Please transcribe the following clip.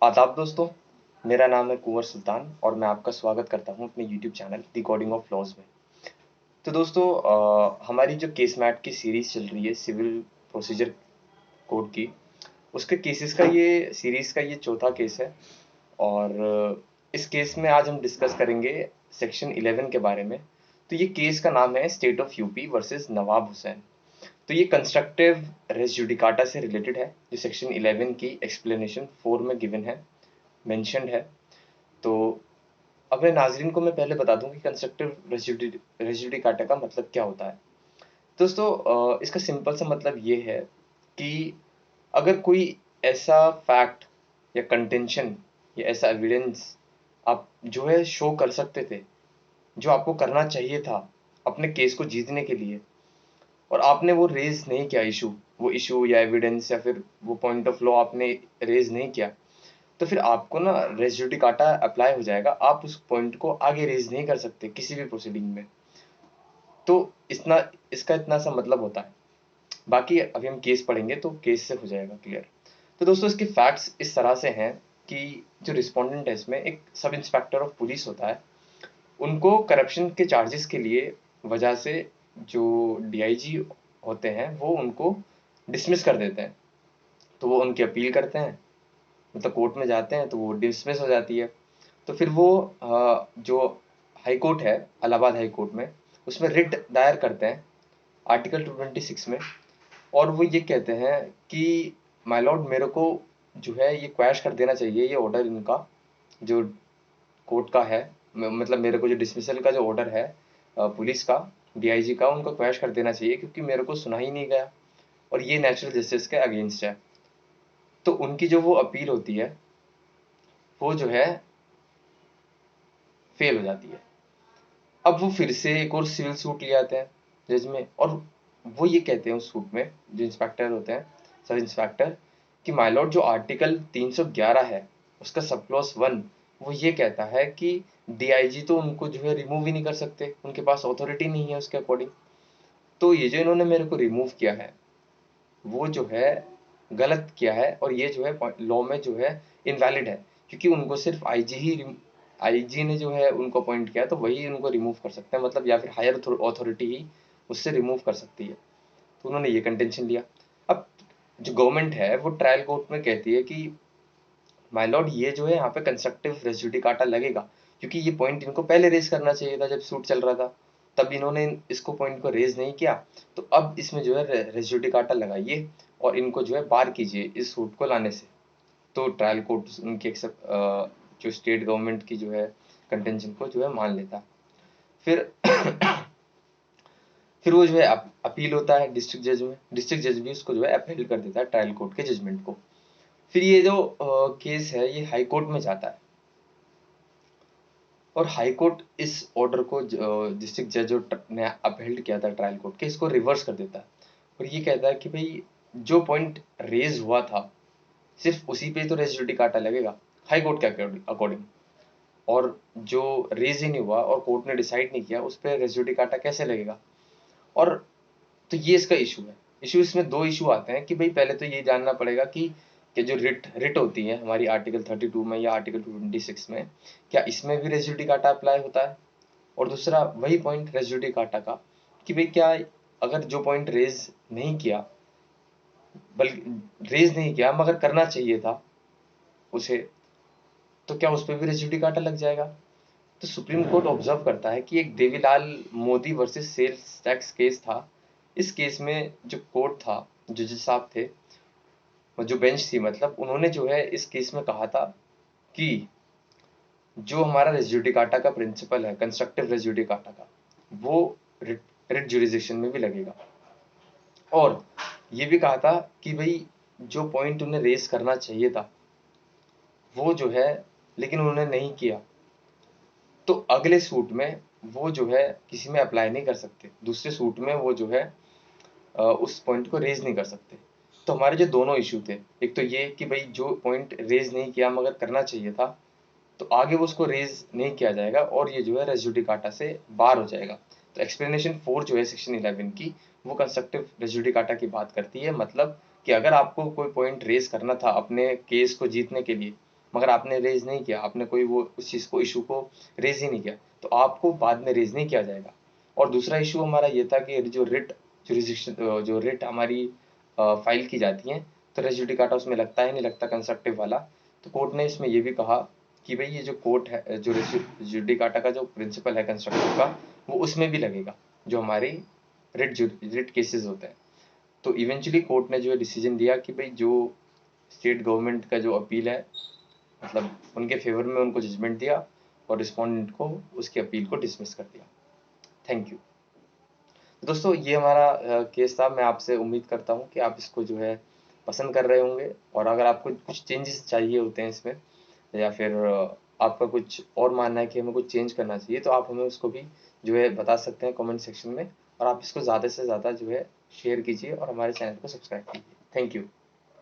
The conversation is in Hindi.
आदाब दोस्तों। मेरा नाम है कुंवर सुल्तान और मैं आपका स्वागत करता हूं अपने YouTube channel the coding of laws में। तो दोस्तों, हमारी जो केस मैट की सीरीज चल रही है सिविल प्रोसीजर कोड की, उसके केसेस का ये सीरीज का ये चौथा केस है। और इस केस में आज हम डिस्कस करेंगे सेक्शन 11 के बारे में। तो ये केस का नाम है स्टेट ऑफ यूपी वर्सेस नवाब हुसैन। तो ये कंस्ट्रक्टिव रेस जुडिकाटा से रिलेटेड है, जो सेक्शन 11 की एक्सप्लेनेशन 4 में गिवन है, मेंशन्ड है। तो अपने नाज़रीन को मैं पहले बता दूं कि कंस्ट्रक्टिव रेजिडिकाटा का मतलब क्या होता है। दोस्तों, इसका सिंपल सा मतलब ये है कि अगर कोई ऐसा फैक्ट या कंटेंशन या ऐसा एविडेंस आप जो है शो कर सकते थे, जो आपको करना चाहिए था अपने केस को जीतने के लिए, और आपने वो रेज नहीं किया इशू, वो इशू या एविडेंस या फिर वो पॉइंट ऑफ लॉ आपने रेज नहीं किया, तो फिर आपको ना रेस जुडिकाटा अप्लाई हो जाएगा। आप उस पॉइंट को आगे रेज नहीं कर सकते किसी भी प्रोसीडिंग में। तो इतना इसका इतना सा मतलब होता है। बाकी अभी हम केस पढ़ेंगे तो केस से हो जाएगा क्लियर। तो दोस्तों, इसके फैक्ट्स इस तरह से हैं कि जो रिस्पोंडेंट है इसमें एक सब इंस्पेक्टर ऑफ पुलिस होता है। उनको करप्शन के चार्जेस के लिए वजह से जो डीआईजी होते हैं वो उनको डिसमिस कर देते हैं। तो वो उनकी अपील करते हैं, मतलब कोर्ट में जाते हैं, तो वो डिसमिस हो जाती है। तो फिर वो जो हाई कोर्ट है, इलाहाबाद हाई कोर्ट में, उसमें रिट दायर करते हैं आर्टिकल 226 में। और वो ये कहते हैं कि माय लॉर्ड, मेरे को जो है ये क्वैश कर देना चाहिए, ये ऑर्डर इनका जो कोर्ट का है, मतलब मेरे को जो डिसमिसल का जो ऑर्डर है पुलिस का, डीआईजी का, उनको क्वैश कर देना चाहिए क्योंकि मेरे को सुना ही नहीं गया और ये नेचुरल जस्टिस के अगेंस्ट है। तो उनकी जो वो अपील होती है वो जो है फेल हो जाती है। अब वो फिर से एक और सिविल सूट ले आते हैं जज में, और वो ये कहते हैं उस सूट में, जो इंस्पेक्टर होते हैं, सब इंस्पेक्टर, कि माय लॉर्ड जो आर्टिकल 311 है उसका सब क्लॉज 1, वो ये कहता है कि डीआईजी तो उनको जो है रिमूव ही नहीं कर सकते, उनके पास अथॉरिटी नहीं है उसके अकॉर्डिंग। तो ये जो इन्होंने मेरे को रिमूव किया है वो जो है गलत किया है, और ये जो है लॉ में जो है इनवैलिड है, क्योंकि उनको सिर्फ आईजी ने जो है उनको अपॉइंट किया, तो वही उनको रिमूव कर सकते हैं, मतलब या फिर हायर अथॉरिटी ही उससे रिमूव कर सकती है। तो उन्होंने ये कंटेंशन लिया। अब जो गवर्नमेंट है वो ट्रायल कोर्ट में कहती है कि माय लॉर्ड, ये जो है यहाँ पे कंस्ट्रक्टिव रेस जुडिकाटा लगेगा, क्योंकि ये पॉइंट इनको पहले रेज करना चाहिए था जब सूट चल रहा था, तब इन्होंने इसको पॉइंट को रेज नहीं किया। तो अब इसमें जो है रेस जुडिकाटा लगाइए और इनको जो है बार कीजिए इस सूट को लाने से। तो ट्रायल कोर्ट उनकी जो स्टेट गवर्नमेंट की जो है कंटेंशन को जो है मान लेता। फिर फिर वो जो है अपील होता है डिस्ट्रिक्ट जज में, डिस्ट्रिक्ट जज भी उसको जो है अपील कर देता है ट्रायल कोर्ट के जजमेंट को। फिर ये जो केस है ये हाई कोर्ट में जाता है, और हाई कोर्ट इस ऑर्डर को डिस्ट्रिक्ट जज ने अपहेल्ड किया था ट्रायल कोर्ट के, इसको रिवर्स कर देता है और ये कहता है कि भाई जो पॉइंट रेज हुआ था सिर्फ उसी पे तो रेज जुडिकाटा लगेगा हाई कोर्ट के अकॉर्डिंग, और जो रेज ही नहीं हुआ और कोर्ट ने डिसाइड नहीं किया उस पर रेज जुडिकाटा कैसे लगेगा। और तो ये इसका इशू है। इशू इसमें दो इशू आते हैं कि भाई पहले तो ये जानना पड़ेगा कि जो रिट रिट होती है हमारी आर्टिकल 32 में या आर्टिकल 26 में, क्या इसमें भी रेस जुडिकाटा अप्लाई होता है। और दूसरा वही पॉइंट रेस जुडिकाटा का, कि भाई क्या अगर जो पॉइंट रेज नहीं किया, बल्कि रेज नहीं किया मगर करना चाहिए था उसे, तो क्या उस पर भी रेस जुडिकाटा लग जाएगा। तो सुप्रीम कोर्ट ऑब्जर्व करता है कि एक Devilal Modi versus sales tax case था। इस केस में जो कोर्ट था, जज साहब थे, और जो बेंच थी, मतलब उन्होंने जो है इस केस में कहा था कि जो हमारा रेस जुडिकाटा का प्रिंसिपल है, कंस्ट्रक्टिव रेस जुडिकाटा का, वो रिट रिट जुरिसडिक्शन में भी लगेगा। और ये भी कहा था कि भाई जो पॉइंट उन्हें रेस करना चाहिए था वो जो है, लेकिन उन्होंने नहीं किया, तो अगले सूट में वो जो है किसी में अप्लाई नहीं कर सकते, दूसरे सूट में वो जो है उस पॉइंट को रेज नहीं कर सकते। तो हमारे जो दोनों इशू थे, एक तो ये कि भाई जो पॉइंट रेज नहीं किया मगर करना चाहिए था, तो आगे वो उसको रेज नहीं किया जाएगा और ये जो है रेस जुडिकाटा से बाहर हो जाएगा। तो एक्सप्लेनेशन 4 जो है सेक्शन 11 की, वो कंस्ट्रक्टिव रेस जुडिकाटा की बात करती है, मतलब कि अगर आपको कोई पॉइंट रेज करना था अपने केस को जीतने के लिए, मगर आपने रेज नहीं किया, आपने कोई वो उस चीज़ को इशू को रेज ही नहीं किया, तो आपको बाद में रेज नहीं किया जाएगा। और दूसरा इशू हमारा ये था कि जो रिट जुरिस्डिक्शन जो रिट हमारी फाइल की जाती है, तो रेस जुडिकाटा उसमें लगता है नहीं लगता कंस्ट्रक्टिव वाला। तो कोर्ट ने इसमें ये भी कहा कि भाई ये जो कोर्ट है, जो रेस जुडिकाटा का जो प्रिंसिपल है कंस्ट्रक्टिव का, वो उसमें भी लगेगा जो हमारी रिट केसेस होते हैं। तो इवेंचुअली कोर्ट ने जो है डिसीजन दिया कि भाई जो स्टेट गवर्नमेंट का जो अपील है, मतलब उनके फेवर में उनको जजमेंट दिया और रिस्पोंडेंट को उसकी अपील को डिसमिस कर दिया। Thank you. दोस्तों ये हमारा केस था। मैं आपसे उम्मीद करता हूँ कि आप इसको जो है पसंद कर रहे होंगे, और अगर आपको कुछ चेंजेस चाहिए होते हैं इसमें, या फिर आपका कुछ और मानना है कि हमें कुछ चेंज करना चाहिए, तो आप हमें उसको भी जो है बता सकते हैं कमेंट सेक्शन में। और आप इसको ज़्यादा से ज़्यादा जो है शेयर कीजिए और हमारे चैनल को सब्सक्राइब कीजिए। Thank you.